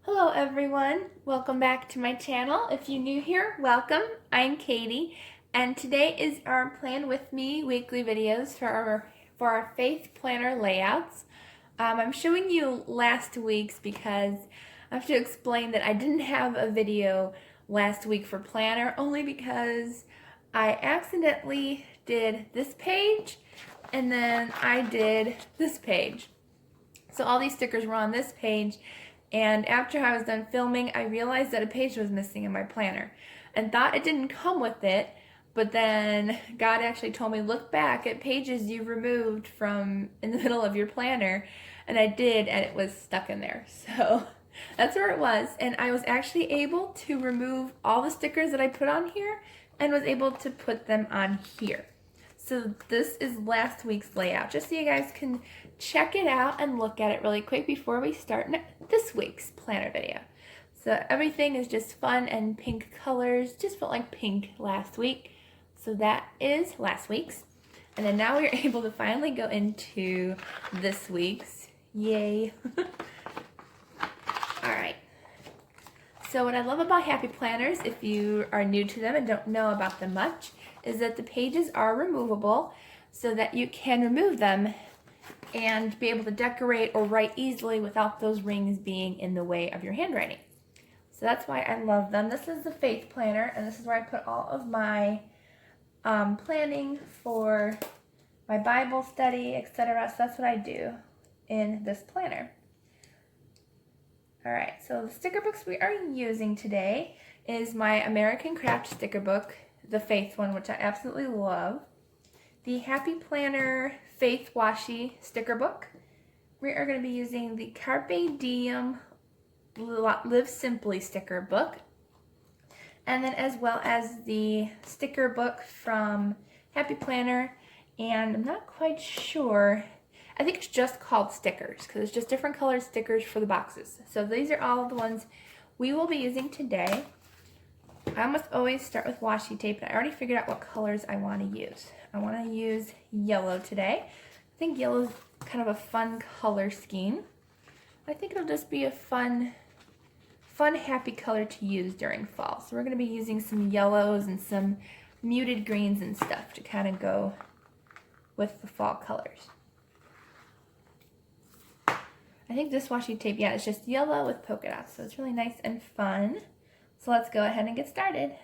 Hello everyone, welcome back to my channel. If you're new here, welcome. I'm Katie, and today is our Plan With Me weekly videos for our Faith Planner layouts. I'm showing you last week's because I have to explain that I didn't have a video last week for Planner only because I accidentally did this page and then I did this page. So all these stickers were on this page, and after I was done filming, I realized that a page was missing in my planner and thought it didn't come with it, but then God actually told me, look back at pages you removed from in the middle of your planner, and I did, and it was stuck in there. So that's where it was, and I was actually able to remove all the stickers that I put on here and was able to put them on here. So this is last week's layout, just so you guys can check it out and look at it really quick before we start this week's planner video. So everything is just fun and pink colors, just felt like pink last week. So that is last week's. And then now we're able to finally go into this week's. Yay. All right. So what I love about Happy Planners, if you are new to them and don't know about them much, is that the pages are removable so that you can remove them and be able to decorate or write easily without those rings being in the way of your handwriting. So that's why I love them. This is the Faith Planner, and this is where I put all of my planning for my Bible study, etc. So that's what I do in this planner. Alright, so the sticker books we are using today is my American Craft sticker book, the Faith one, which I absolutely love. The Happy Planner Faith Washi sticker book. We are going to be using the Carpe Diem Live Simply sticker book. And then as well as the sticker book from Happy Planner, and I'm not quite sure, I think it's just called stickers because it's just different colored stickers for the boxes. So these are all of the ones we will be using today. I almost always start with washi tape, and I already figured out what colors I want to use. I want to use yellow today. I think yellow is kind of a fun color scheme. I think it'll just be a fun, happy color to use during fall. So we're going to be using some yellows and some muted greens and stuff to kind of go with the fall colors. I think this washi tape, yeah, it's just yellow with polka dots, so it's really nice and fun. So let's go ahead and get started.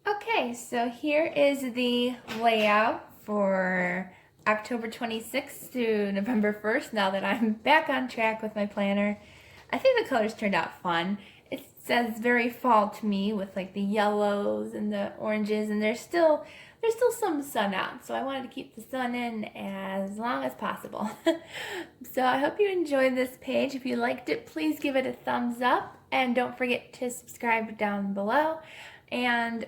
Okay, so here is the layout for October 26th through November 1st, now that I'm back on track with my planner. I think the colors turned out fun. It says very fall to me with like the yellows and the oranges, and there's still some sun out, so I wanted to keep the sun in as long as possible. So I hope you enjoyed this page. If you liked it, please give it a thumbs up, and don't forget to subscribe down below. And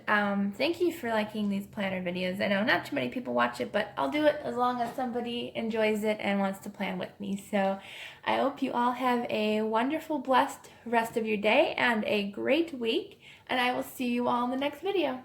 thank you for liking these planner videos. I know not too many people watch it, but I'll do it as long as somebody enjoys it and wants to plan with me. So I hope you all have a wonderful, blessed rest of your day and a great week. And I will see you all in the next video.